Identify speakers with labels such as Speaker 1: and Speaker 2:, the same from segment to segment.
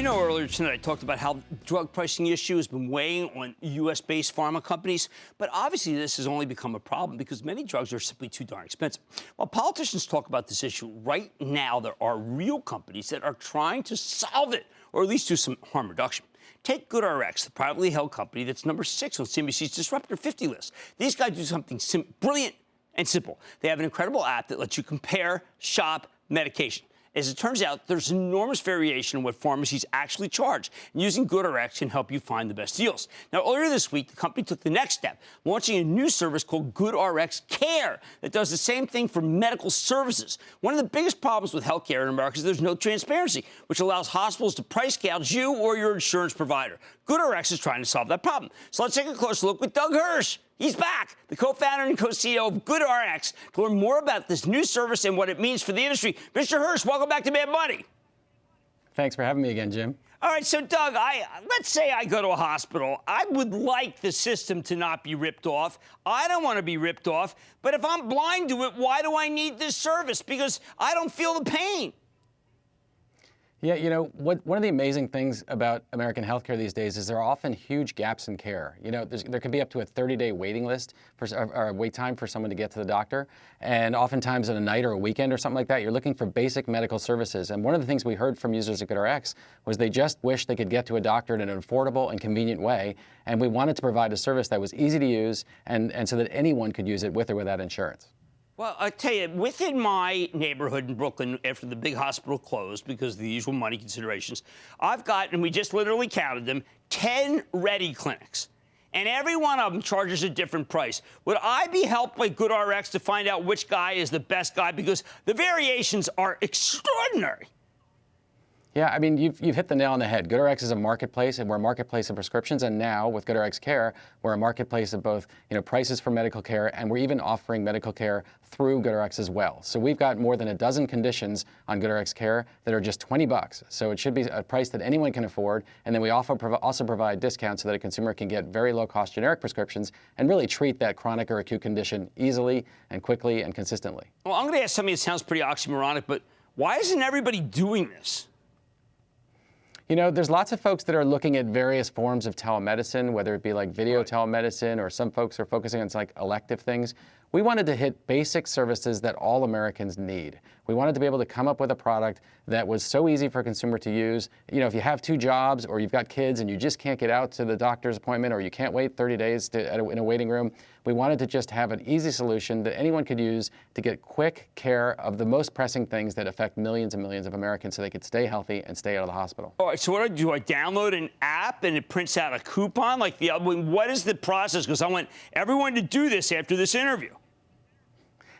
Speaker 1: know, earlier tonight I talked about how drug pricing issue has been weighing on U.S.-based pharma companies, but obviously this has only become a problem because many drugs are simply too darn expensive. While politicians talk about this issue, right now there are real companies that are trying to solve it, or at least do some harm reduction. Take GoodRx, the privately held company that's number 6 on CNBC's Disruptor 50 list. These guys do something brilliant and simple. They have an incredible app that lets you compare, shop medication. As it turns out, there's enormous variation in what pharmacies actually charge. And using GoodRx can help you find the best deals. Now, earlier this week, the company took the next step, launching a new service called GoodRx Care that does the same thing for medical services. One of the biggest problems with healthcare in America is there's no transparency, which allows hospitals to price gouge you or your insurance provider. GoodRx is trying to solve that problem. So let's take a closer look with Doug Hirsh. He's back, the co-founder and co-CEO of GoodRx, to learn more about this new service and what it means for the industry. Mr. Hirsh, welcome back to Mad Money.
Speaker 2: Thanks for having me again, Jim.
Speaker 1: All right, so Doug, let's say I go to a hospital. I would like the system to not be ripped off. I don't want to be ripped off. But if I'm blind to it, why do I need this service? Because I don't feel the pain.
Speaker 2: Yeah, you know, one of the amazing things about American healthcare these days is there are often huge gaps in care. You know, there can be up to a 30-day waiting list or wait time for someone to get to the doctor. And oftentimes on a night or a weekend or something like that, you're looking for basic medical services. And one of the things we heard from users at GoodRx was they just wish they could get to a doctor in an affordable and convenient way. And we wanted to provide a service that was easy to use and so that anyone could use it with or without insurance.
Speaker 1: Well, I tell you, within my neighborhood in Brooklyn, after the big hospital closed because of the usual money considerations, I've got, and we just literally counted them, 10 Ready clinics. And every one of them charges a different price. Would I be helped by GoodRx to find out which guy is the best guy? Because the variations are extraordinary.
Speaker 2: Yeah, I mean, you've hit the nail on the head. GoodRx is a marketplace, and we're a marketplace of prescriptions. And now, with GoodRx Care, we're a marketplace of both, prices for medical care, and we're even offering medical care through GoodRx as well. So we've got more than a dozen conditions on GoodRx Care that are just $20. So it should be a price that anyone can afford. And then we also provide discounts so that a consumer can get very low-cost generic prescriptions and really treat that chronic or acute condition easily and quickly and consistently.
Speaker 1: Well, I'm going to ask something that sounds pretty oxymoronic, but why isn't everybody doing this?
Speaker 2: You know, there's lots of folks that are looking at various forms of telemedicine, whether it be like video telemedicine, or some folks are focusing on like elective things. We wanted to hit basic services that all Americans need. We wanted to be able to come up with a product that was so easy for a consumer to use. You know, if you have 2 jobs or you've got kids and you just can't get out to the doctor's appointment, or you can't wait 30 days in a waiting room, we wanted to just have an easy solution that anyone could use to get quick care of the most pressing things that affect millions and millions of Americans so they could stay healthy and stay out of the hospital.
Speaker 1: All right, so what do? I download an app and it prints out a coupon like the other one? What is the process? Because I want everyone to do this after this interview.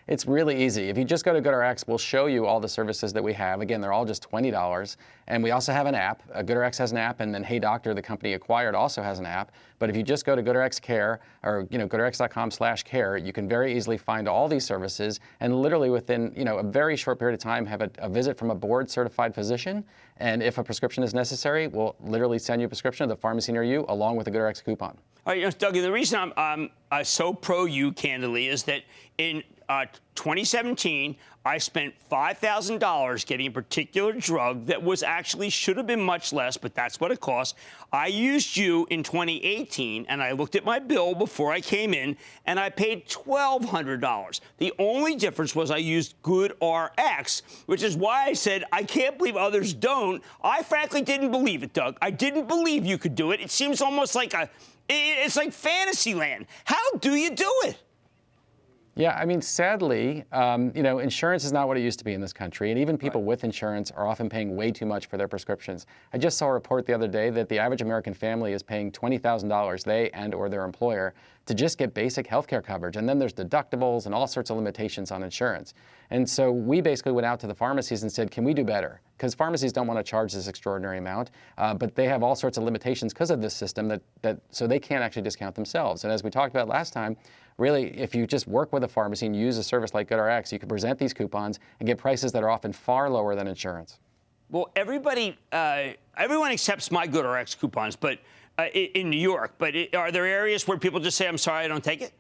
Speaker 2: It's really easy. If you just go to GoodRx, we'll show you all the services that we have. Again, they're all just $20. And we also have an app. GoodRx has an app, and then HeyDoctor, the company acquired, also has an app. But if you just go to GoodRx Care, or GoodRx.com/care, you can very easily find all these services, and literally within a very short period of time have a visit from a board-certified physician. And if a prescription is necessary, we'll literally send you a prescription to the pharmacy near you, along with a GoodRx coupon.
Speaker 1: All right, Doug, the reason I'm so pro you, candidly, is that in 2017, I spent $5,000 getting a particular drug that should have been much less, but that's what it cost. I used you in 2018, and I looked at my bill before I came in, and I paid $1,200. The only difference was I used GoodRx, which is why I said I can't believe others don't. I frankly didn't believe it, Doug. I didn't believe you could do it. It seems almost like it's like fantasy land. How do you do it?
Speaker 2: Yeah, I mean, sadly, insurance is not what it used to be in this country, and even people with insurance are often paying way too much for their prescriptions. I just saw a report the other day that the average American family is paying $20,000, they and/or their employer, to just get basic health care coverage. And then there's deductibles and all sorts of limitations on insurance. And so we basically went out to the pharmacies and said, can we do better? Because pharmacies don't want to charge this extraordinary amount, but they have all sorts of limitations because of this system so they can't actually discount themselves. And as we talked about last time, really, if you just work with a pharmacy and use a service like GoodRx, you can present these coupons and get prices that are often far lower than insurance.
Speaker 1: Well, everyone accepts my GoodRx coupons, but in New York. But are there areas where people just say, I'm sorry, I don't take it?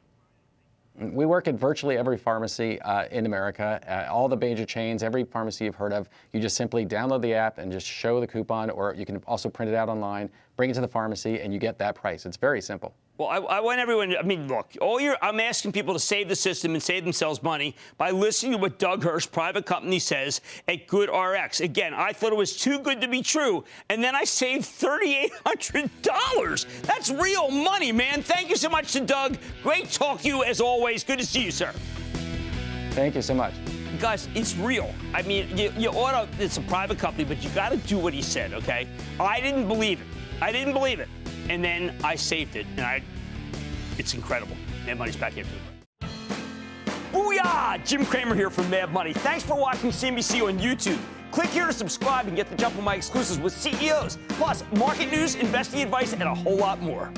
Speaker 2: We work at virtually every pharmacy in America, all the major chains, every pharmacy you've heard of. You just simply download the app and just show the coupon, or you can also print it out online, bring it to the pharmacy, and you get that price. It's very simple.
Speaker 1: Well, I want everyone, I mean, look, I'm asking people to save the system and save themselves money by listening to what Doug Hirsh, private company, says at GoodRx. Again, I thought it was too good to be true, and then I saved $3,800. That's real money, man. Thank you so much to Doug. Great talk to you, as always. Good to see you, sir.
Speaker 2: Thank you so much.
Speaker 1: Guys, it's real. I mean, you ought to, it's a private company, but you got to do what he said, okay? I didn't believe it. And then I saved it, and it's incredible. Mad Money's back into it. Booyah! Jim Cramer here from Mad Money. Thanks for watching CNBC on YouTube. Click here to subscribe and get the jump on my exclusives with CEOs, plus market news, investing advice, and a whole lot more.